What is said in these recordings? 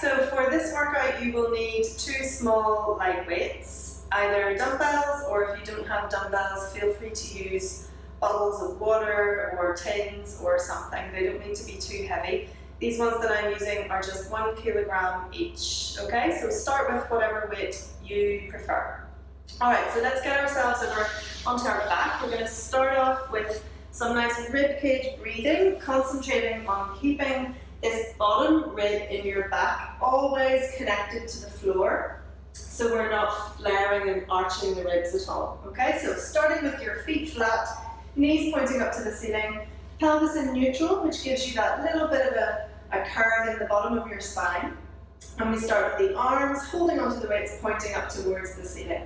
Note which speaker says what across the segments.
Speaker 1: so for this workout you will need 2 small light weights, either dumbbells, or if you don't have dumbbells, feel free to use bottles of water or tins or something. They don't need to be too heavy. These ones that I'm using are just 1 kilogram each, okay? So start with whatever weight you prefer. Alright, so let's get ourselves over onto our back. We're going to start off with some nice ribcage breathing, concentrating on keeping this bottom rib in your back always connected to the floor, so we're not flaring and arching the ribs at all, okay? So starting with your feet flat, knees pointing up to the ceiling, pelvis in neutral, which gives you that little bit of a curve in the bottom of your spine. And we start with the arms, holding onto the weights, pointing up towards the ceiling.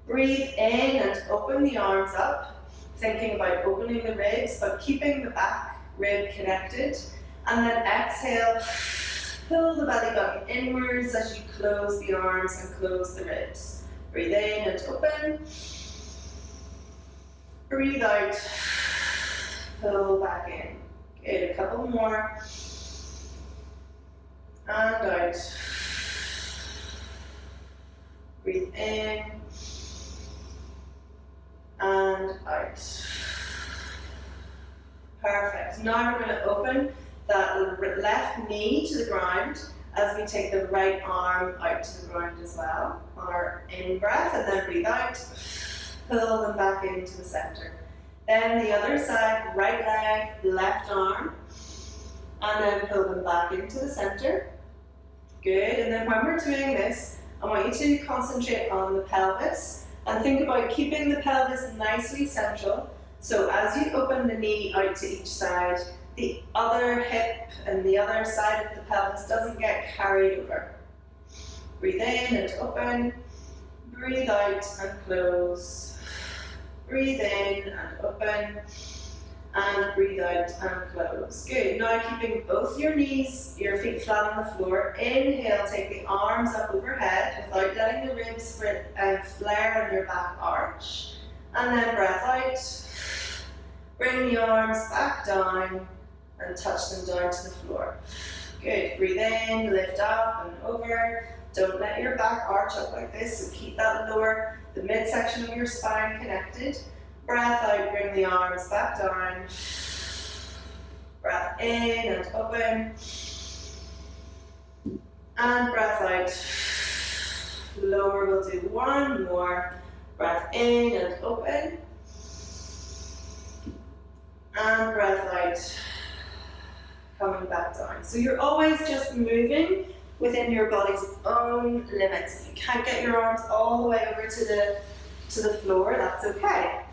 Speaker 1: Breathe in and open the arms up, thinking about opening the ribs, but keeping the back rib connected. And then exhale, pull the belly button inwards as you close the arms and close the ribs. Breathe in and open. Breathe out, pull back in. Good, a couple more. And out. Breathe in and out. Perfect. Now we're going to open that left knee to the ground as we take the right arm out to the ground as well on our in-breath, and then breathe out, pull them back into the center. Then the other side, right leg, left arm, and then pull them back into the center. Good, and then when we're doing this, I want you to concentrate on the pelvis and think about keeping the pelvis nicely central. So as you open the knee out to each side, the other hip and the other side of the pelvis doesn't get carried over. Breathe in and open, breathe out and close. Breathe in and open, and breathe out and close. Good, now keeping both your knees, your feet flat on the floor. Inhale, take the arms up overhead without letting the ribs flare on your back arch. And then breath out, bring the arms back down and touch them down to the floor. Good, breathe in, lift up and over. Don't let your back arch up like this, so keep that lower, the midsection of your spine connected. Breath out, bring the arms back down. Breath in and open. And breath out. Lower, we'll do one more. Breath in and open. And breath out. Coming back down. So you're always just moving within your body's own limits. If you can't get your arms all the way over to the floor, that's okay.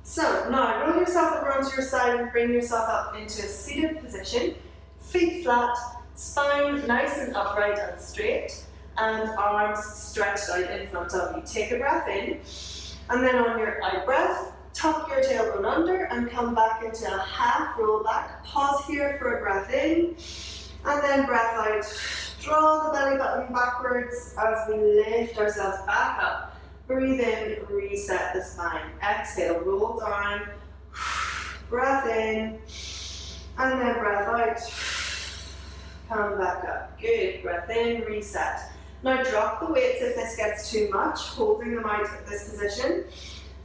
Speaker 1: So now roll yourself over onto your side and bring yourself up into a seated position. Feet flat, spine nice and upright and straight, and arms stretched out in front of you. Take a breath in, and then on your out breath, tuck your tailbone under and come back into a half roll back. Pause here for a breath in, and then breath out. Draw the belly button backwards as we lift ourselves back up. Breathe in, reset the spine. Exhale, roll down. Breath in, and then breath out. Come back up. Good. Breath in, reset. Now drop the weights if this gets too much, holding them out at this position.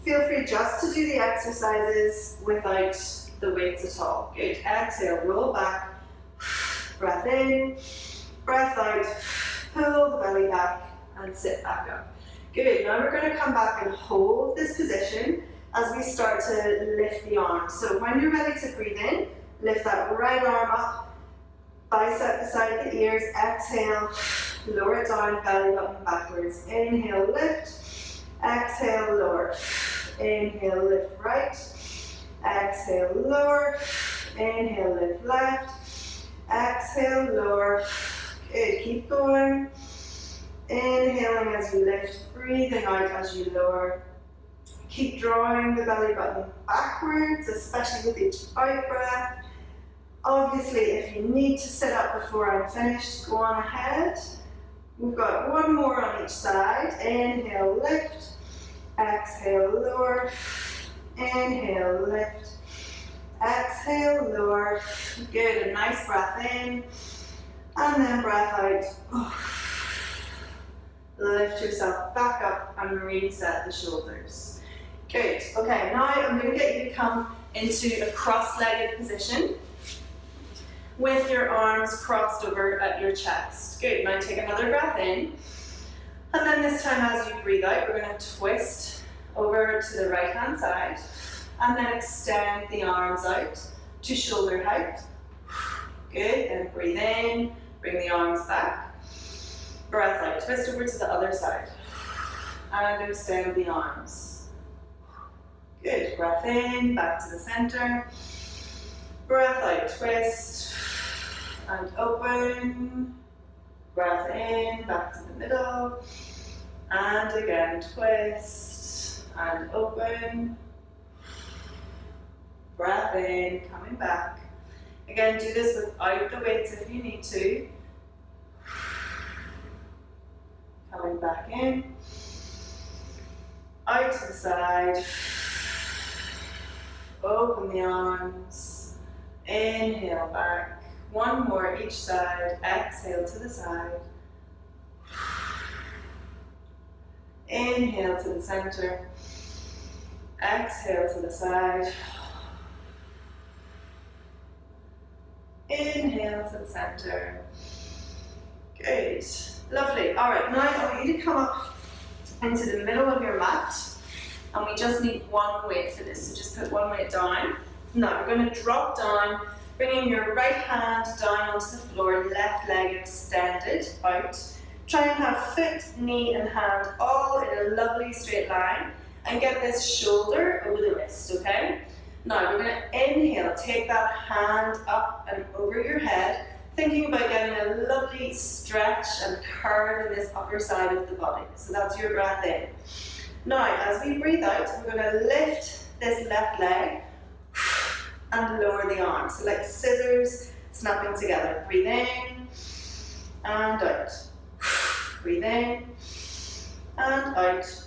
Speaker 1: Feel free just to do the exercises without the weights at all. Good. Exhale, roll back. Breath in, breath out. Pull the belly back and sit back up. Good, now we're going to come back and hold this position as we start to lift the arms. So when you're ready to breathe in, lift that right arm up, bicep beside the ears, exhale, lower it down, belly button backwards. Inhale, lift, exhale, lower. Inhale, lift right, exhale, lower. Inhale, lift left, exhale, lower. Good, keep going. Inhaling as you lift, breathing out as you lower. Keep drawing the belly button backwards, especially with each out breath. Obviously, if you need to sit up before I'm finished, go on ahead. We've got one more on each side. Inhale, lift. Exhale, lower. Inhale, lift. Exhale, lower. Good, a nice breath in. And then breath out. Lift yourself back up and reset the shoulders. Good. Okay, now I'm going to get you to come into a cross-legged position with your arms crossed over at your chest. Good. Now take another breath in. And then this time as you breathe out, we're going to twist over to the right hand side and then extend the arms out to shoulder height. Good. Then breathe in, bring the arms back. Breath out, twist over to the other side and extend the arms. Good. Breath in, back to the center. Breath out, twist and open. Breath in, back to the middle. And again, twist and open. Breath in, coming back. Again, do this without the weights if you need to. Coming back in. Out to the side. Open the arms. Inhale back. One more each side. Exhale to the side. Inhale to the center. Exhale to the side. Inhale to the center. Good. Lovely. All right, now I want you to come up into the middle of your mat, and we just need one weight for this, so just put one weight down. Now we're going to drop down, bringing your right hand down onto the floor, left leg extended out. Try and have foot, knee and hand all in a lovely straight line, and get this shoulder over the wrist, okay? Now we're going to inhale, take that hand up and over your head, thinking about getting a lovely stretch and curve in this upper side of the body. So that's your breath in. Now, as we breathe out, we're going to lift this left leg and lower the arms. So like scissors snapping together. Breathe in and out. Breathe in and out.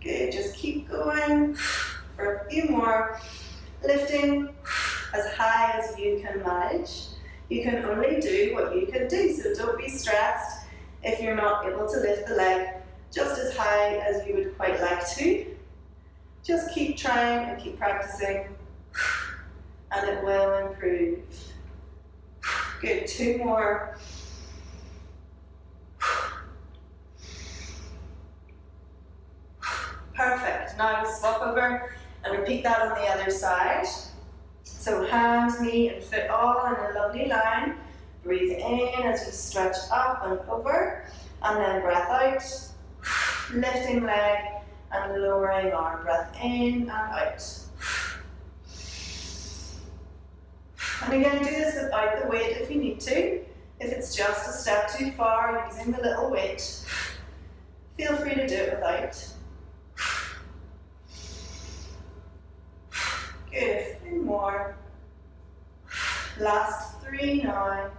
Speaker 1: Good, just keep going for a few more. Lifting as high as you can manage. You can only do what you can do, so don't be stressed if you're not able to lift the leg just as high as you would quite like to. Just keep trying and keep practicing, and it will improve. Good, two more. Perfect. Now we swap over and repeat that on the other side. So hands, knee and foot all in a lovely line. Breathe in as you stretch up and over, and then breath out. Lifting leg and lowering arm. Breath in and out. And again, do this without the weight if you need to. If it's just a step too far using the little weight, feel free to do it without. Good, a few more. Last three now.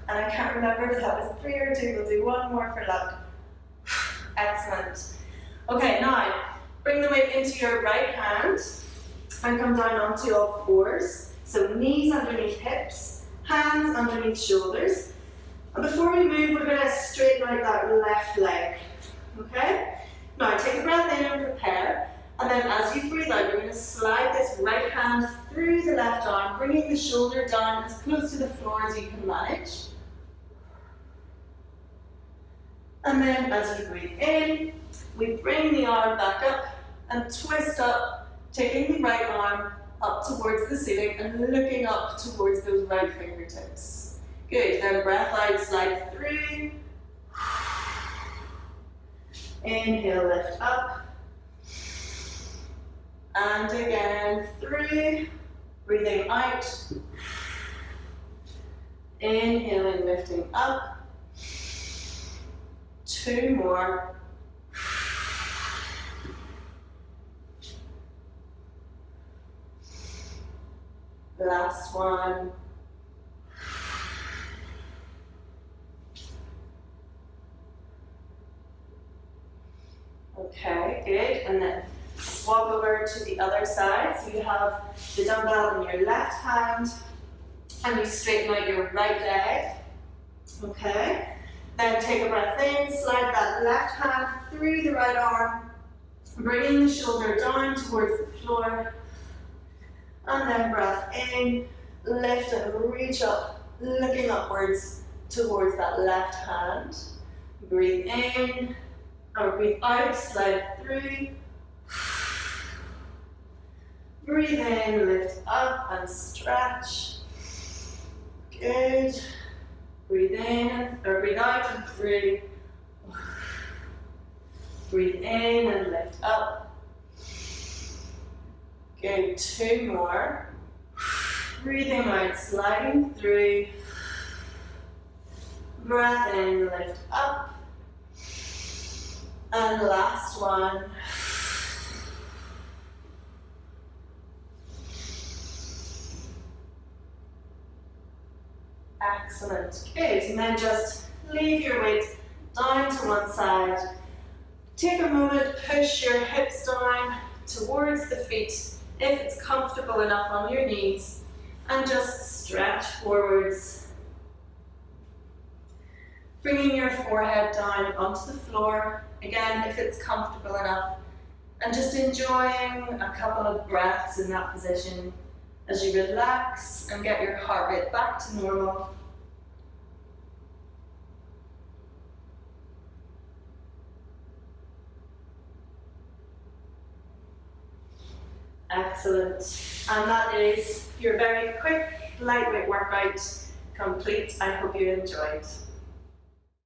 Speaker 1: And I can't remember if that was 3 or 2. We'll do one more for luck. Excellent. Okay, now bring the weight into your right hand and come down onto all fours. So knees underneath hips, hands underneath shoulders. And before we move, we're going to straighten out that left leg. Okay? Now take a breath in and prepare. And then as you breathe out, you're going to slide this right hand through the left arm, bringing the shoulder down as close to the floor as you can manage. And then as you breathe in, we bring the arm back up and twist up, taking the right arm up towards the ceiling and looking up towards those right fingertips. Good, then breath out, slide through. Inhale, lift up. And again, through. Breathing out. Inhaling, lifting up. 2 more. Last one. Okay, good. And then swap over to the other side. So you have the dumbbell in your left hand and you straighten out your right leg. Okay. Then take a breath in, slide that left hand through the right arm, bringing the shoulder down towards the floor. And then breath in, lift and reach up, looking upwards towards that left hand. Breathe in, and breathe out, slide through. Breathe in, lift up and stretch. Good. Breathe in, or breathe out and through. Breathe in and lift up. Good, 2 more. Breathing out, sliding through. Breath in, lift up. And last one. Excellent. Good. And then just leave your weight down to one side. Take a moment, push your hips down towards the feet if it's comfortable enough on your knees, and just stretch forwards. Bringing your forehead down onto the floor, again if it's comfortable enough, and just enjoying a couple of breaths in that position as you relax and get your heart rate back to normal. Excellent. And that is your very quick, lightweight workout complete. I hope you enjoyed.